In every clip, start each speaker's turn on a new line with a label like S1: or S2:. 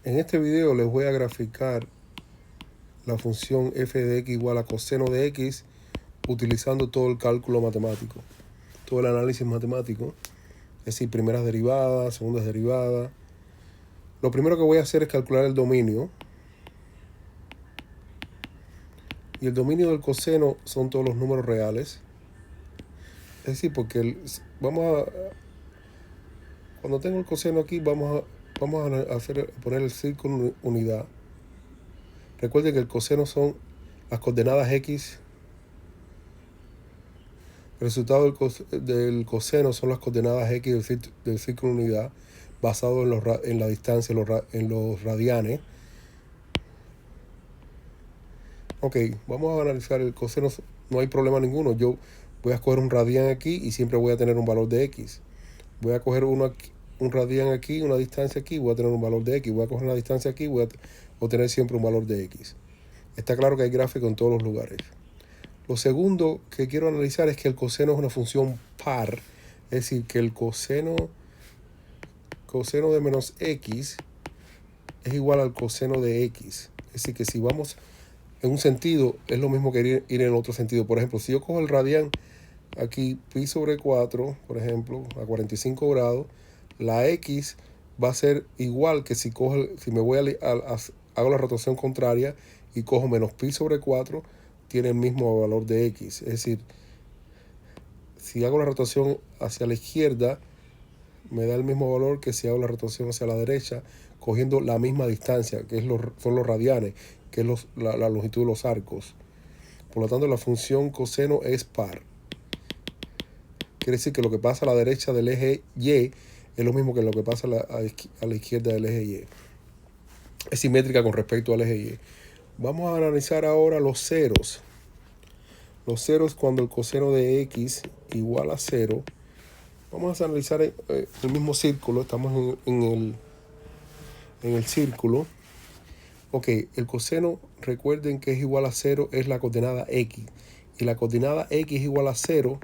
S1: En este video les voy a graficar la función f de x igual a coseno de x utilizando todo el cálculo matemático, todo el análisis matemático, es decir, primeras derivadas, segundas derivadas. Lo primero que voy a hacer es calcular el dominio. Y el dominio del coseno son todos los números reales. Es decir, porque cuando tengo el coseno aquí, vamos a poner el círculo unidad. Recuerden que el coseno son las coordenadas x. El resultado del coseno son las coordenadas x del círculo unidad, basado en la distancia, en los radianes. Ok, vamos a analizar el coseno. No hay problema ninguno. Yo voy a escoger un radián aquí y siempre voy a tener un valor de x. Voy a coger un radián aquí, una distancia aquí, voy a tener un valor de x. Voy a coger una distancia aquí, voy a obtener siempre un valor de x. Está claro que hay gráfico en todos los lugares. Lo segundo que quiero analizar es que el coseno es una función par. Es decir, que el coseno de menos x es igual al coseno de x. Es decir, que si vamos en un sentido, es lo mismo que ir en otro sentido. Por ejemplo, si yo cojo el radián aquí, pi sobre 4, por ejemplo, a 45 grados, la x va a ser igual que si me voy hago la rotación contraria y cojo menos pi sobre 4, tiene el mismo valor de x. Es decir, si hago la rotación hacia la izquierda, me da el mismo valor que si hago la rotación hacia la derecha, cogiendo la misma distancia, que son los radianes, que es la longitud de los arcos. Por lo tanto, la función coseno es par. Quiere decir que lo que pasa a la derecha del eje Y es lo mismo que lo que pasa a la izquierda del eje Y. Es simétrica con respecto al eje Y. Vamos a analizar ahora los ceros. Los ceros cuando el coseno de x igual a 0. Vamos a analizar el mismo círculo. Estamos en el círculo. Ok, el coseno, recuerden que es igual a 0, es la coordenada x. Y la coordenada x es igual a 0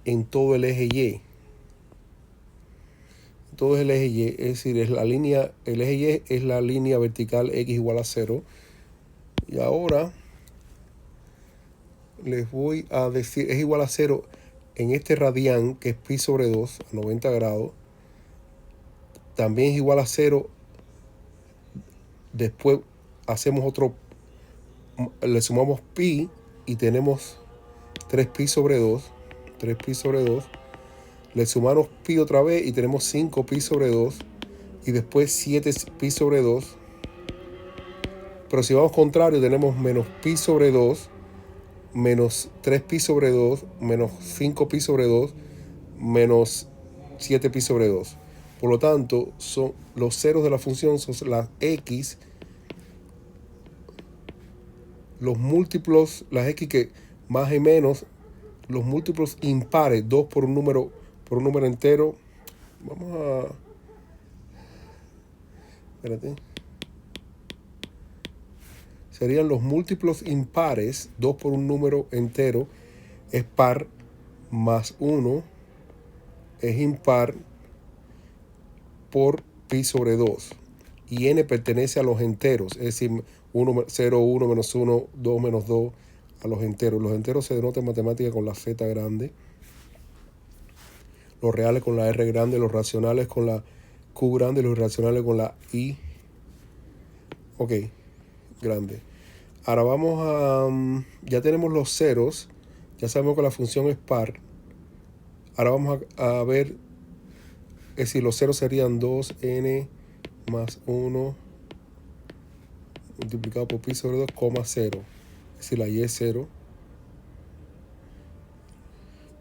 S1: en todo el eje Y. Todo el eje Y, es decir, el eje Y es la línea vertical x igual a 0. Y ahora les voy a decir, es igual a 0 en este radián, que es pi sobre 2, a 90 grados. También es igual a 0. Después hacemos le sumamos pi y tenemos 3pi sobre 2. 3pi sobre 2. Le sumamos pi otra vez y tenemos 5pi sobre 2. Y después 7pi sobre 2. Pero si vamos contrario, tenemos menos pi sobre 2, menos 3pi sobre 2, menos 5pi sobre 2, menos 7pi sobre 2. Por lo tanto, son los ceros de la función son las x, los múltiplos, las x que más y menos, los múltiplos impares, 2 por un número entero. Vamos a... Espérate. Serían los múltiplos impares, 2 por un número entero, es par, más 1 es impar por pi sobre 2. Y n pertenece a los enteros, es decir, 0, 1, menos 1, 2, menos 2, a los enteros. Los enteros se denotan en matemática con la z grande, los reales con la r grande, los racionales con la q grande y los irracionales con la i. Ok, grande. Ahora vamos ya tenemos los ceros, ya sabemos que la función es par. Ahora vamos a ver, es decir, los ceros serían 2n más 1 multiplicado por pi sobre 2, 0. Es decir, la y es 0.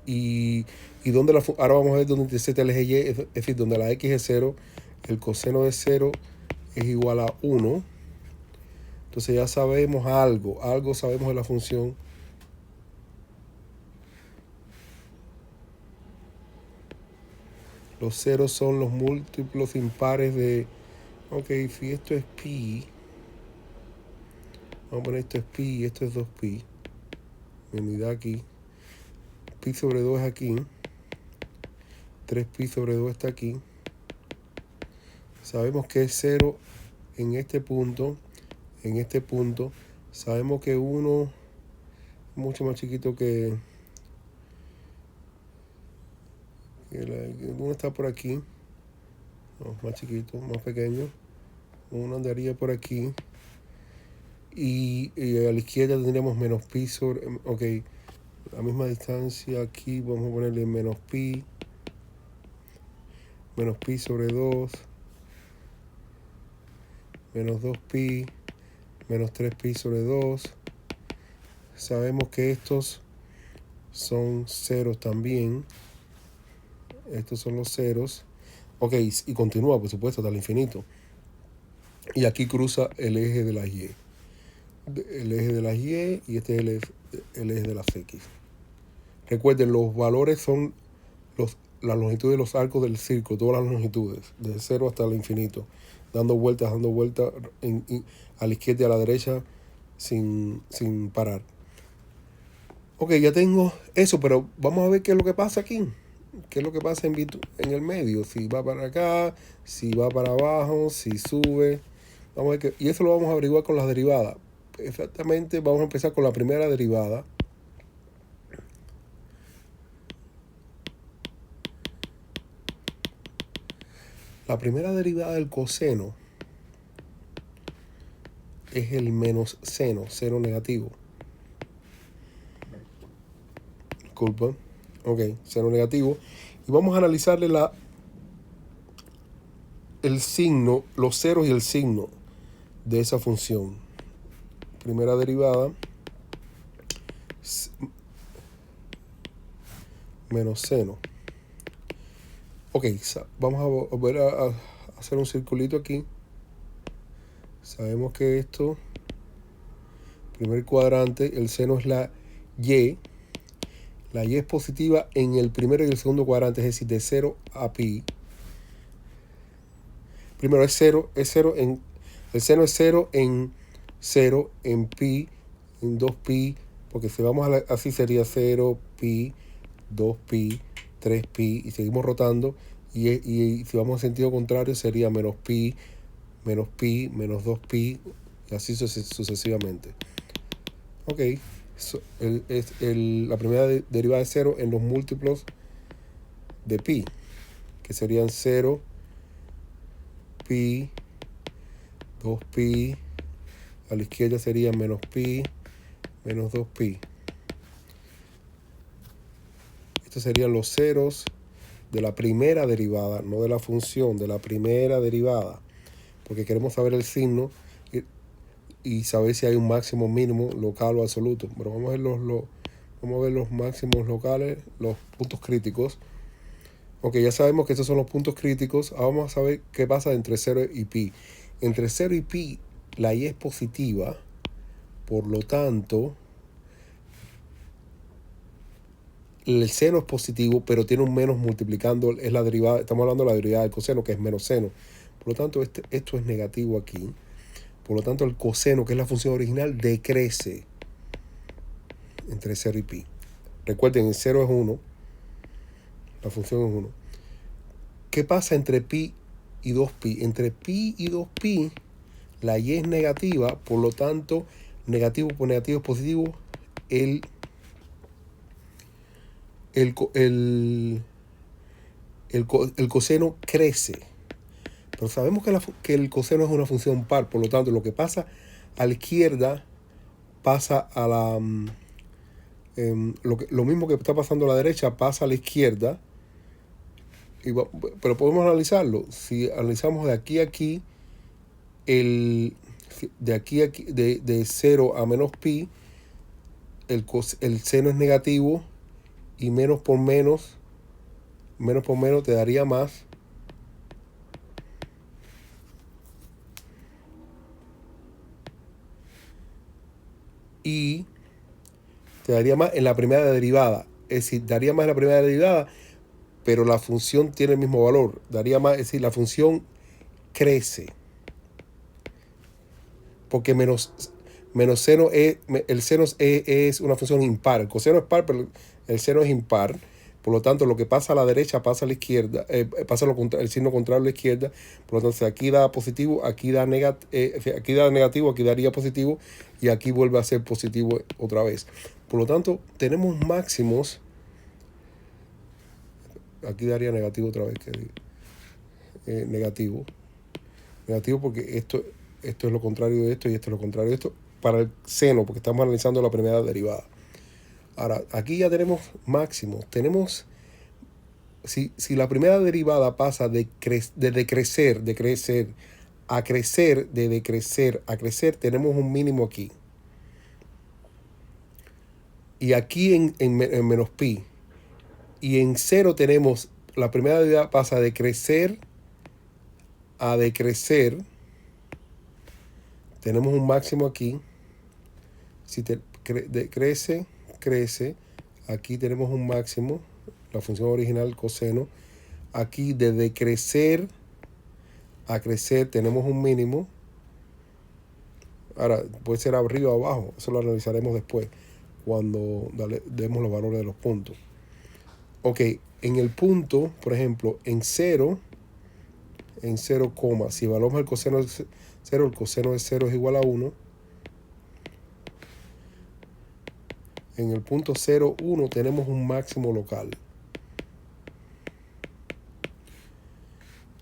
S1: Y ahora vamos a ver dónde intersecta el eje Y, es decir, donde la x es 0, el coseno de 0 es igual a 1. Entonces ya sabemos algo sabemos de la función. Los ceros son los múltiplos impares de... Ok, si esto es pi, vamos a poner esto es pi y esto es 2pi. Mi unidad aquí. Pi sobre 2 es aquí. 3pi sobre 2 está aquí. Sabemos que es 0 en este punto, sabemos que 1 es mucho más chiquito que 1 está por aquí, no, más chiquito, más pequeño. 1 andaría por aquí. Y a la izquierda tendríamos menos pi sobre... Ok, la misma distancia aquí vamos a ponerle menos pi sobre 2, menos 2pi, menos 3pi sobre 2. Sabemos que estos son ceros también. Estos son los ceros. Ok, y continúa, por supuesto, hasta el infinito. Y aquí cruza el eje de las Y. El eje de las Y y este es el eje de las X. Recuerden, los valores son la longitud de los arcos del círculo, todas las longitudes, desde 0 hasta el infinito, dando vueltas a la izquierda y a la derecha sin parar. Ok, ya tengo eso, pero vamos a ver qué es lo que pasa aquí. ¿Qué es lo que pasa en el medio? Si va para acá, si va para abajo, si sube. Vamos a ver y eso lo vamos a averiguar con las derivadas. Exactamente, vamos a empezar con la primera derivada. La primera derivada del coseno es el menos seno, seno negativo. Disculpa. Ok, seno negativo. Y vamos a analizarle el signo, los ceros y el signo de esa función. Primera derivada, menos seno. Ok, vamos a volver a hacer un circulito aquí. Sabemos que esto, primer cuadrante, el seno es la Y. La Y es positiva en el primero y el segundo cuadrante, es decir, de 0 a pi. Primero el seno es 0 en 0 en pi, en 2pi, porque si vamos así sería 0, pi, 2pi, 3pi, y seguimos rotando, y si vamos en sentido contrario sería menos pi, menos 2pi, y así sucesivamente. Ok, la primera derivada de 0 en los múltiplos de pi, que serían 0, pi, 2pi, a la izquierda sería menos pi, menos 2pi. Estos serían los ceros de la primera derivada, no de la función, de la primera derivada, porque queremos saber el signo y saber si hay un máximo, mínimo, local o absoluto. Pero vamos a ver los máximos locales, los puntos críticos. Ok, ya sabemos que estos son los puntos críticos. Ahora vamos a saber qué pasa entre 0 y pi. Entre 0 y pi, la Y es positiva, por lo tanto, el seno es positivo, pero tiene un menos multiplicando, es la derivada, estamos hablando de la derivada del coseno, que es menos seno. Por lo tanto, esto es negativo aquí. Por lo tanto, el coseno, que es la función original, decrece entre 0 y pi. Recuerden, el 0 es 1, la función es 1. ¿Qué pasa entre pi y 2pi? Entre pi y 2pi, la Y es negativa, por lo tanto, negativo por negativo es positivo, el coseno crece. Pero sabemos que el coseno es una función par, por lo tanto, lo que pasa a la izquierda pasa a la... lo mismo que está pasando a la derecha pasa a la izquierda. Pero podemos analizarlo. Si analizamos de aquí a aquí, de 0 a menos pi, el seno es negativo y menos por menos te daría más. Y te daría más en la primera derivada. Es decir, daría más en la primera derivada, pero la función tiene el mismo valor. Daría más, es decir, la función crece. Porque menos seno el seno es una función impar. El coseno es par, pero el seno es impar. Por lo tanto, lo que pasa a la derecha pasa a la izquierda, pasa el signo contrario a la izquierda. Por lo tanto, si aquí da positivo, aquí da negativo, aquí daría positivo y aquí vuelve a ser positivo otra vez. Por lo tanto, tenemos máximos. Aquí daría negativo otra vez, negativo. Negativo porque esto es lo contrario de esto y esto es lo contrario de esto para el seno, porque estamos analizando la primera derivada. Ahora, aquí ya tenemos máximos. Tenemos, si la primera derivada pasa de decrecer a crecer, de decrecer a crecer, tenemos un mínimo aquí. Y aquí en menos pi. Y en 0 tenemos, la primera derivada pasa de crecer a decrecer. Tenemos un máximo aquí. Si crece, aquí tenemos un máximo, la función original coseno. Aquí de decrecer a crecer tenemos un mínimo. Ahora, puede ser arriba o abajo, eso lo analizaremos después, cuando demos los valores de los puntos. Ok, en el punto, por ejemplo, en 0, si evaluamos el coseno de 0, el coseno de 0 es igual a 1. En el punto 0, 1 tenemos un máximo local.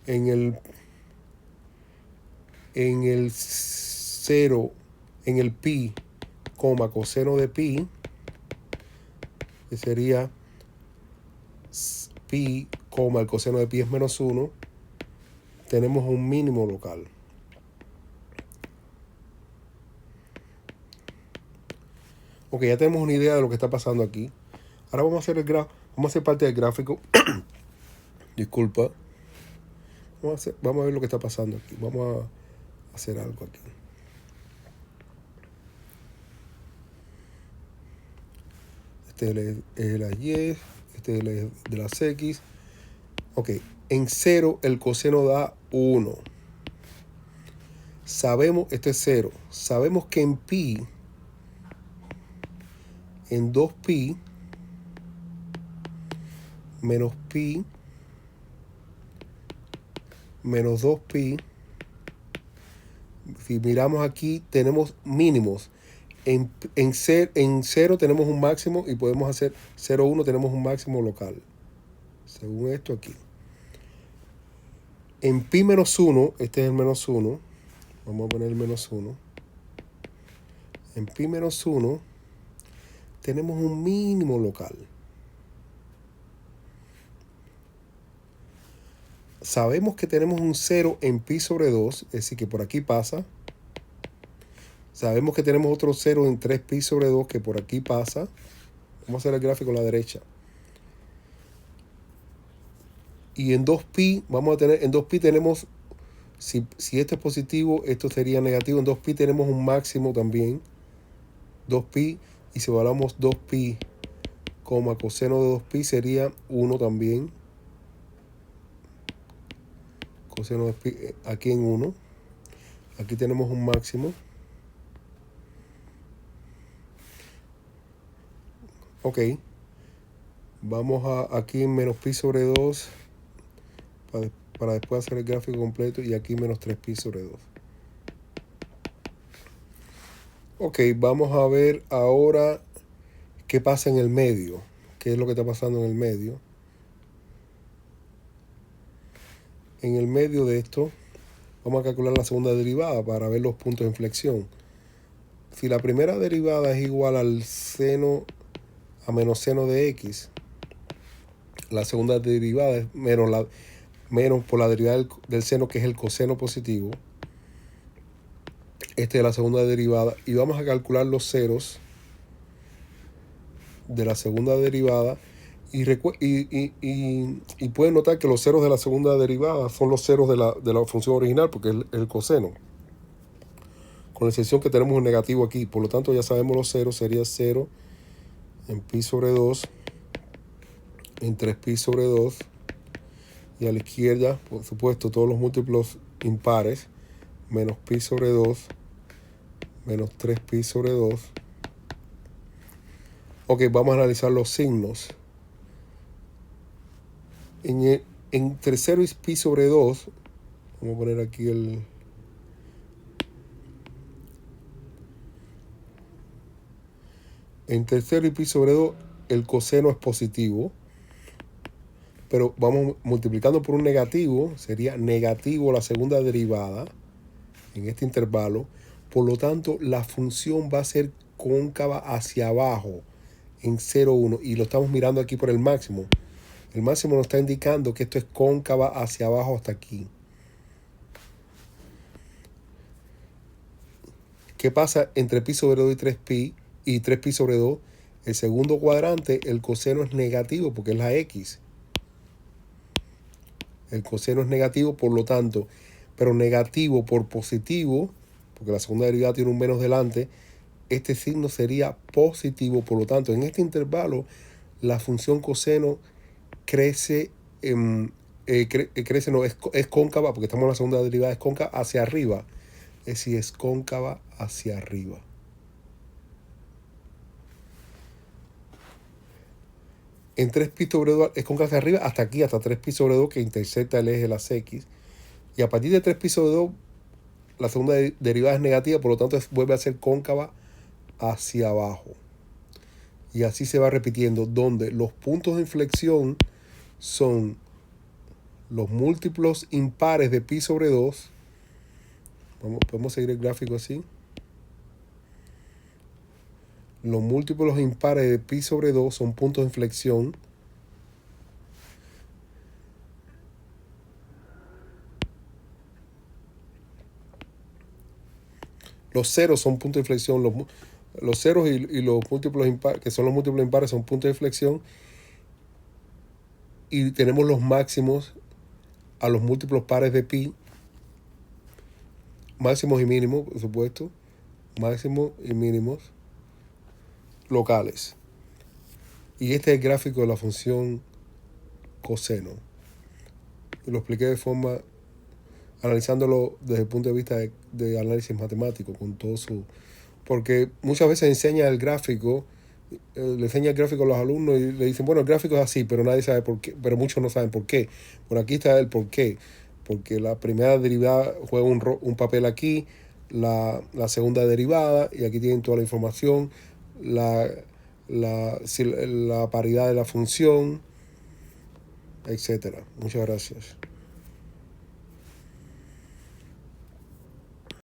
S1: En el 0, en el pi, coseno de pi, que sería pi, el coseno de pi es menos 1, tenemos un mínimo local. Ok, ya tenemos una idea de lo que está pasando aquí. Ahora vamos a hacer parte del gráfico. Disculpa. Vamos a ver lo que está pasando aquí. Vamos a hacer algo aquí. Este es el de las Y, este es el de las X. Ok, en 0 el coseno da 1. Sabemos, esto es 0. Sabemos que en pi, en 2pi, menos pi, menos 2pi, si miramos aquí, tenemos mínimos. En 0 tenemos un máximo y podemos hacer 0, 1, tenemos un máximo local. Según esto aquí. En pi menos 1, este es el menos 1. Vamos a poner el menos 1. En pi menos 1 tenemos un mínimo local. Sabemos que tenemos un 0 en pi sobre 2, es decir, que por aquí pasa. Sabemos que tenemos otro 0 en 3pi sobre 2, que por aquí pasa. Vamos a hacer el gráfico a la derecha. Y en 2pi, en 2pi tenemos, si esto es positivo, esto sería negativo. En 2pi tenemos un máximo también. 2pi, y si evaluamos 2pi, coseno de 2pi sería 1 también. Coseno de pi, aquí en 1. Aquí tenemos un máximo. Ok. Vamos aquí en menos pi sobre 2 para después hacer el gráfico completo, y aquí menos 3pi sobre 2. Ok, vamos a ver ahora qué pasa en el medio. ¿Qué es lo que está pasando en el medio? En el medio de esto, vamos a calcular la segunda derivada para ver los puntos de inflexión. Si la primera derivada es igual al seno a menos seno de x, la segunda derivada es menos por la derivada del seno, que es el coseno positivo. Esta es la segunda derivada. Y vamos a calcular los ceros de la segunda derivada. Y pueden notar que los ceros de la segunda derivada son los ceros de la función original, porque es el coseno. Con la excepción que tenemos un negativo aquí. Por lo tanto, ya sabemos los ceros. Sería 0 en pi sobre 2, en 3pi sobre 2. Y a la izquierda, por supuesto, todos los múltiplos impares. Menos pi sobre 2, menos 3pi sobre 2. Ok, vamos a analizar los signos. Entre 0 y pi sobre 2, vamos a poner aquí entre 0 y pi sobre 2, el coseno es positivo, pero vamos multiplicando por un negativo, sería negativo la segunda derivada en este intervalo. Por lo tanto, la función va a ser cóncava hacia abajo en 0, 1, y lo estamos mirando aquí por el máximo. El máximo nos está indicando que esto es cóncava hacia abajo hasta aquí. ¿Qué pasa entre pi sobre 2 y 3pi y 3pi sobre 2? El segundo cuadrante, el coseno es negativo porque es la x. El coseno es negativo, por lo tanto, pero negativo por positivo, porque la segunda derivada tiene un menos delante, este signo sería positivo. Por lo tanto, en este intervalo, la función coseno crece, es cóncava, porque estamos en la segunda derivada, es cóncava hacia arriba. Es decir, es cóncava hacia arriba. En 3pi sobre 2 es cóncava hacia arriba hasta aquí, hasta 3pi sobre 2, que intersecta el eje de las x. Y a partir de 3pi sobre 2, la segunda derivada es negativa, por lo tanto vuelve a ser cóncava hacia abajo. Y así se va repitiendo, donde los puntos de inflexión son los múltiplos impares de pi sobre 2. Podemos seguir el gráfico así. Los múltiplos impares de pi sobre 2 son puntos de inflexión. Los ceros son puntos de inflexión. Los ceros y los múltiplos impares, que son los múltiplos impares, son puntos de inflexión. Y tenemos los máximos a los múltiplos pares de pi. Máximos y mínimos, por supuesto. Máximos y mínimos locales. Y este es el gráfico de la función coseno. Lo expliqué de forma, analizándolo desde el punto de vista de análisis matemático, con todo su... Porque muchas veces enseña el gráfico, le enseña el gráfico a los alumnos y le dicen, bueno, el gráfico es así, pero nadie sabe por qué, pero muchos no saben por qué. Por aquí está el por qué. Porque la primera derivada juega un papel aquí, la segunda derivada, y aquí tienen toda la información, la paridad de la función, etcétera. Muchas gracias.